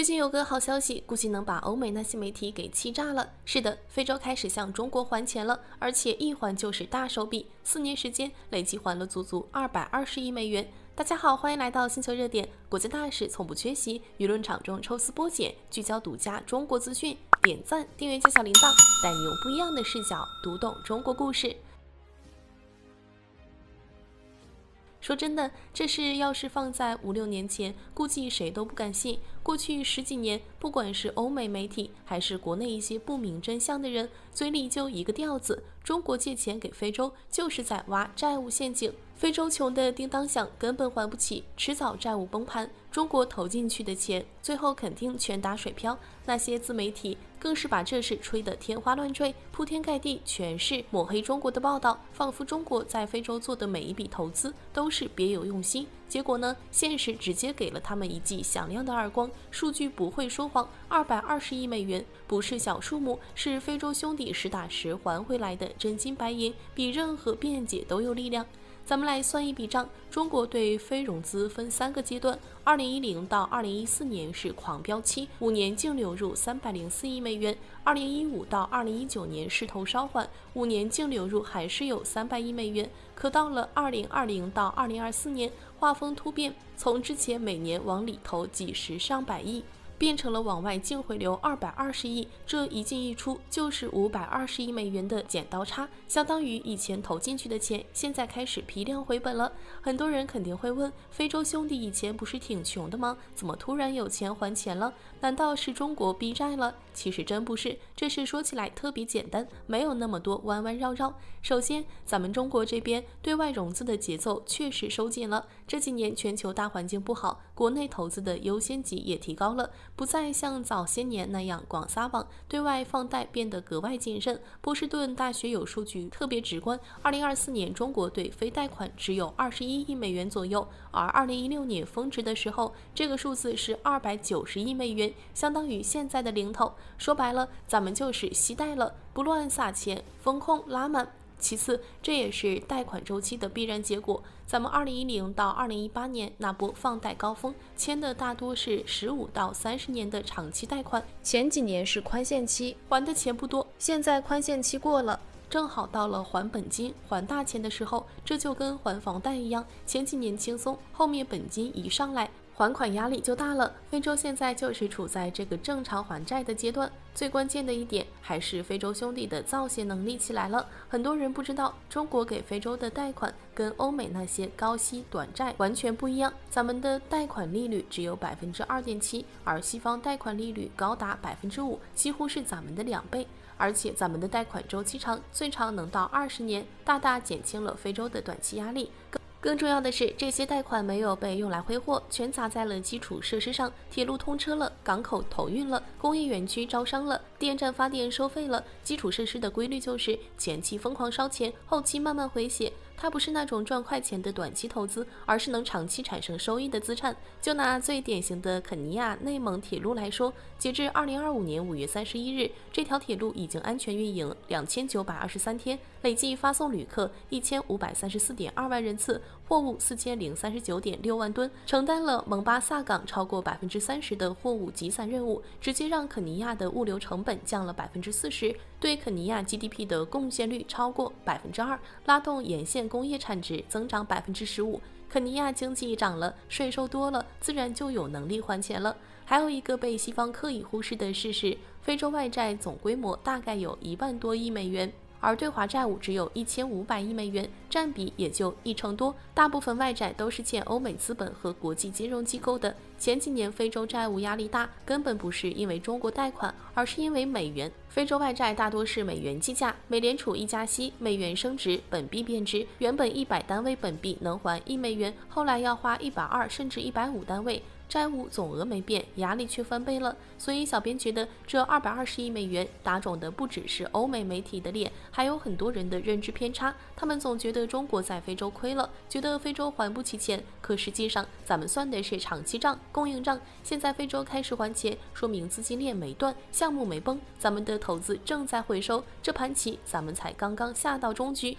近有个好消息，估计能把欧美那些媒体给气炸了。是的，非洲开始向中国还钱了，而且一还就是大手笔，4年时间累计还了足足220亿美元。大家好，欢迎来到星球热点，国际大事从不缺席，舆论场中抽丝剥茧，聚焦独家中国资讯。点赞、订阅加小铃铛，带你用不一样的视角读懂中国故事。说真的，这事要是放在5、6年前，估计谁都不敢信。过去10几年，不管是欧美媒体，还是国内一些不明真相的人，嘴里就一个调子：中国借钱给非洲，就是在挖债务陷阱。非洲穷得叮当响，根本还不起，迟早债务崩盘。中国投进去的钱，最后肯定全打水漂。那些自媒体更是把这事吹得天花乱坠，铺天盖地全是抹黑中国的报道，仿佛中国在非洲做的每一笔投资都是别有用心。结果呢，现实直接给了他们一记响亮的耳光。数据不会说谎，220亿美元不是小数目，是非洲兄弟实打实还回来的真金白银，比任何辩解都有力量。咱们来算一笔账，中国对非融资分3个阶段，2010到2014年是狂飙期，5年净流入304亿美元；2015到2019年势头稍缓，5年净流入还是有300亿美元。可到了2020到2024年，画风突变，从之前每年往里投几十上百亿，变成了往外净回流220亿，这一进一出就是520亿美元的剪刀差，相当于以前投进去的钱，现在开始批量回本了。很多人肯定会问，非洲兄弟以前不是挺穷的吗？怎么突然有钱还钱了？难道是中国逼债了？其实真不是，这事说起来特别简单，没有那么多弯弯绕绕。首先，咱们中国这边对外融资的节奏确实收紧了，这几年全球大环境不好，国内投资的优先级也提高了，不再像早些年那样广撒网，对外放贷变得格外谨慎。波士顿大学有数据特别直观，2024年中国对非贷款只有21亿美元左右，而2016年峰值的时候，这个数字是290亿美元，相当于现在的零头。说白了，咱们就是惜贷了，不乱撒钱，风控拉满。其次，这也是贷款周期的必然结果。咱们2010到2018年那波放贷高峰，签的大多是15到30年的长期贷款，前几年是宽限期，还的钱不多。现在宽限期过了，正好到了还本金、还大钱的时候，这就跟还房贷一样，前几年轻松，后面本金一上来，还款压力就大了。非洲现在就是处在这个正常还债的阶段。最关键的一点还是非洲兄弟的造血能力起来了。很多人不知道，中国给非洲的贷款跟欧美那些高息短债完全不一样。咱们的贷款利率只有2.7%，而西方贷款利率高达5%，几乎是咱们的2倍。而且咱们的贷款周期长，最长能到20年，大大减轻了非洲的短期压力。更重要的是，这些贷款没有被用来挥霍，全砸在了基础设施上，铁路通车了，港口投运了，工业园区招商了，电站发电收费了。基础设施的规律就是前期疯狂烧钱，后期慢慢回血。它不是那种赚快钱的短期投资，而是能长期产生收益的资产。就拿最典型的肯尼亚内蒙铁路来说，截至2025年5月31日，这条铁路已经安全运营2923天，累计发送旅客1534.2万人次，货物4039.6万吨，承担了蒙巴萨港超过30%的货物集散任务，直接让肯尼亚的物流成本降了40%，对肯尼亚 GDP 的贡献率超过2%，拉动沿线工业产值增长15%。肯尼亚经济涨了，税收多了，自然就有能力还钱了。还有一个被西方刻意忽视的事实，非洲外债总规模大概有1万多亿美元。而对华债务只有1500亿美元，占比也就1成多。大部分外债都是欠欧美资本和国际金融机构的。前几年非洲债务压力大，根本不是因为中国贷款，而是因为美元。非洲外债大多是美元计价，美联储一加息，美元升值，本币贬值。原本100单位本币能还1美元，后来要花120甚至150单位。债务总额没变，压力却翻倍了。所以小编觉得这220亿美元打肿的不只是欧美媒体的脸，还有很多人的认知偏差。他们总觉得中国在非洲亏了，觉得非洲还不起钱，可实际上咱们算的是长期账、供应账。现在非洲开始还钱，说明资金链没断，项目没崩，咱们的投资正在回收，这盘棋咱们才刚刚下到中局。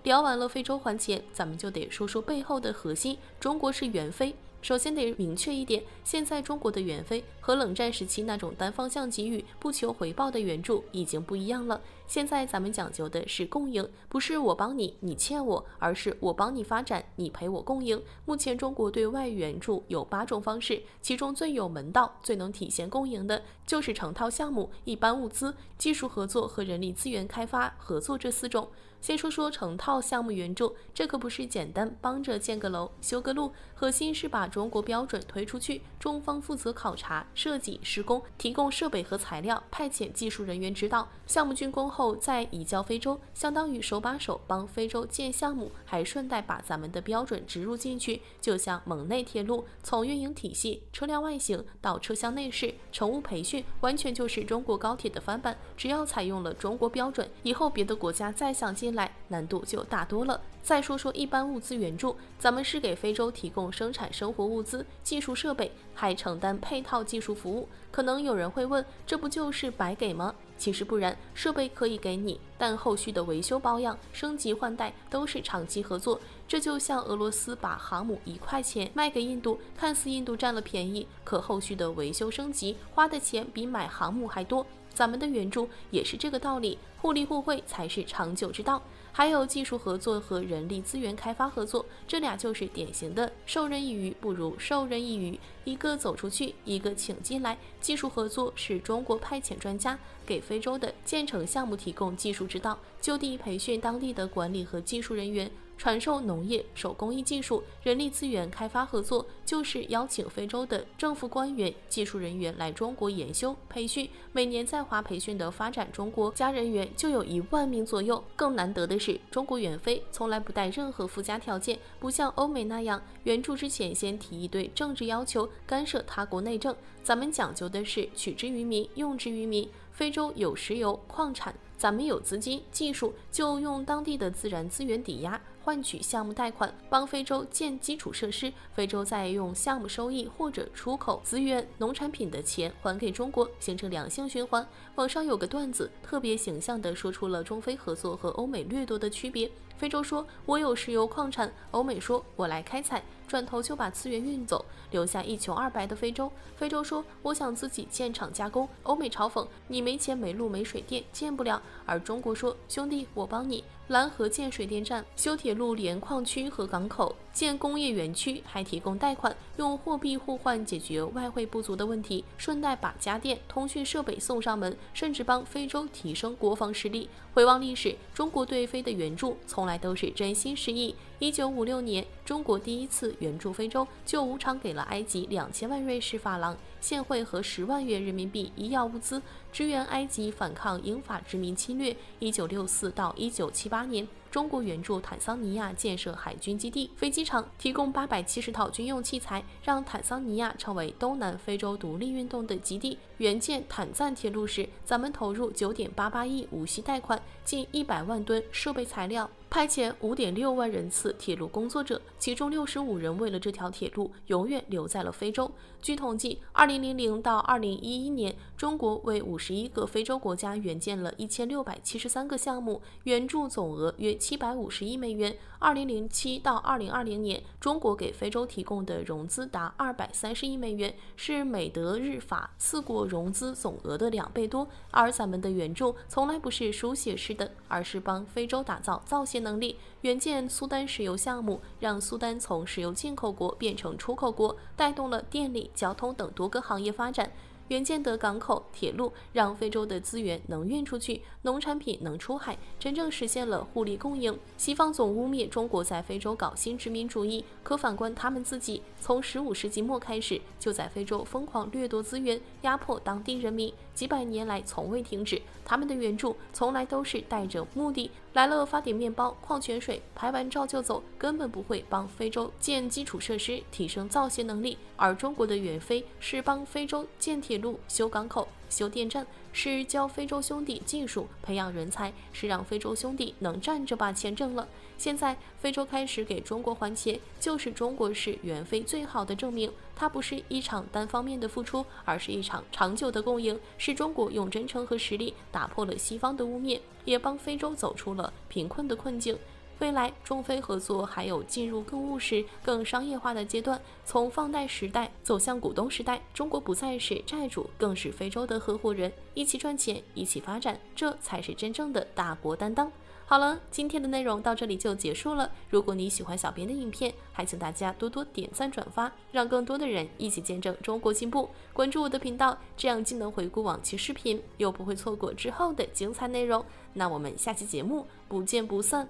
聊完了非洲还钱，咱们就得说说背后的核心，中国是援非。首先得明确一点，现在中国的援非和冷战时期那种单方向给予不求回报的援助已经不一样了。现在咱们讲究的是共赢，不是我帮你，你欠我，而是我帮你发展，你陪我共赢。目前中国对外援助有8种方式，其中最有门道、最能体现共赢的就是成套项目、一般物资、技术合作和人力资源开发合作这4种。先说说成套项目援助，这可不是简单帮着建个楼、修个路，核心是把中国标准推出去，中方负责考察、设计、施工，提供设备和材料，派遣技术人员指导，项目竣工后再移交非洲，相当于手把手帮非洲建项目，还顺带把咱们的标准植入进去。就像蒙内铁路，从运营体系、车辆外形到车厢内饰、乘务培训，完全就是中国高铁的翻版。只要采用了中国标准，以后别的国家再想进来，难度就大多了。再说说一般物资援助，咱们是给非洲提供生产生活物资、技术设备，还承担配套技术服务。可能有人会问，这不就是白给吗？其实不然，设备可以给你，但后续的维修保养、升级换代都是长期合作。这就像俄罗斯把航母1块钱卖给印度，看似印度占了便宜，可后续的维修升级花的钱比买航母还多。咱们的援助也是这个道理，互利互惠才是长久之道。还有技术合作和人力资源开发合作，这俩就是典型的授人以鱼不如授人以渔，一个走出去，一个请进来。技术合作是中国派遣专家给非洲的建成项目提供技术指导，就地培训当地的管理和技术人员，传授农业、手工艺技术。人力资源开发合作就是邀请非洲的政府官员、技术人员来中国研修培训，每年在华培训的发展中国家人员就有1万名左右。更难得的是，中国援非从来不带任何附加条件，不像欧美那样援助之前先提一堆政治要求，干涉他国内政。咱们讲究的是取之于民，用之于民。非洲有石油、矿产，咱们有资金、技术，就用当地的自然资源抵押，换取项目贷款，帮非洲建基础设施，非洲再用项目收益或者出口资源、农产品的钱还给中国，形成良性循环。网上有个段子，特别形象地说出了中非合作和欧美掠夺的区别。非洲说我有石油矿产，欧美说我来开采，转头就把资源运走，留下一穷二白的非洲。非洲说我想自己建厂加工，欧美嘲讽你没钱没路没水电建不了，而中国说兄弟我帮你，蓝河建水电站，修铁路连矿区和港口，建工业园区，还提供贷款，用货币互换解决外汇不足的问题，顺带把家电、通讯设备送上门，甚至帮非洲提升国防实力。回望历史，中国对非的援助从来都是真心实意。1956年，中国第一次援助非洲，就无偿给了埃及2000万瑞士法郎现汇和10万元人民币医药物资，支援埃及反抗英法殖民侵略。1964到1978年，中国援助坦桑尼亚建设海军基地、飞机场，提供870套军用器材，让坦桑尼亚成为东南非洲独立运动的基地。援建坦赞铁路时，咱们投入9.88亿无息贷款，近100万吨设备材料，派遣5.6万人次铁路工作者，其中65人为了这条铁路永远留在了非洲。据统计，2000到2011年，中国为51个非洲国家援建了1673个项目，援助总额约750亿美元。2007到2020年，中国给非洲提供的融资达230亿美元，是美德日法4国融资总额的2倍多。而咱们的援助从来不是书写式的，而是帮非洲打造造鞋能力，援建苏丹石油项目，让苏丹从石油进口国变成出口国，带动了电力、交通等多个行业发展。援建的港口、铁路让非洲的资源能运出去，农产品能出海，真正实现了互利共赢。西方总污蔑中国在非洲搞新殖民主义，可反观他们自己，从15世纪末开始就在非洲疯狂掠夺资源，压迫当地人民，几百年来从未停止。他们的援助从来都是带着目的，来了发点面包、矿泉水，拍完照就走，根本不会帮非洲建基础设施、提升造鞋能力。而中国的援非是帮非洲建铁路、修港口、修电站，是教非洲兄弟技术、培养人才，是让非洲兄弟能站着把钱挣了。现在非洲开始给中国还钱，就是中国是援非最好的证明。它不是一场单方面的付出，而是一场长久的共赢，是中国用真诚和实力打破了西方的污蔑，也帮非洲走出了贫困的困境。未来中非合作还有进入更务实、更商业化的阶段，从放贷时代走向股东时代，中国不再是债主，更是非洲的合伙人，一起赚钱，一起发展，这才是真正的大国担当。好了，今天的内容到这里就结束了。如果你喜欢小编的影片，还请大家多多点赞转发，让更多的人一起见证中国进步。关注我的频道，这样既能回顾往期视频，又不会错过之后的精彩内容。那我们下期节目不见不散。